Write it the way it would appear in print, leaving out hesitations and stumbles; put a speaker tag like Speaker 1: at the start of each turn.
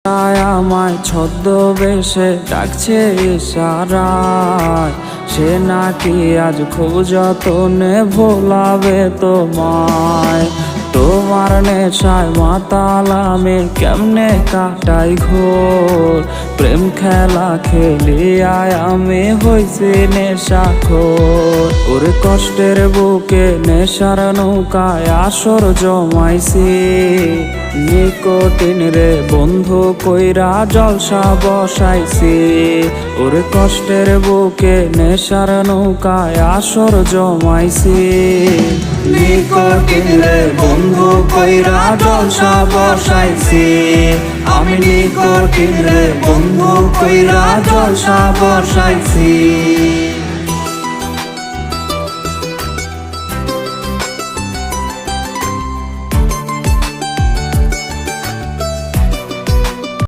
Speaker 1: আমায় ছদ্মবেশে ডাকছে ইশারায়, সে নাকি আজ খুব যতনে ভোলাবে তোমায়। তোমার নেশায় মাতাল আমি কেমনে কাটাই ঘোর, প্রেম খেলা খেলিয়ায় আমি হইছি নেশাখোর। ওরে কষ্টের বুকে নেশার নৌকায় আসর জমাইছি, নিকটিন রে বন্ধু কইরা জলসা বসাইছি। ওরে কষ্টের বুকে নেশার নৌকায় আসর জমাইছি, নিকটিন রে বন্ধু কইরা জলসা বসাইছি। আমি নিকটিন রে বন্ধু কইরা জলসা বসাইছি।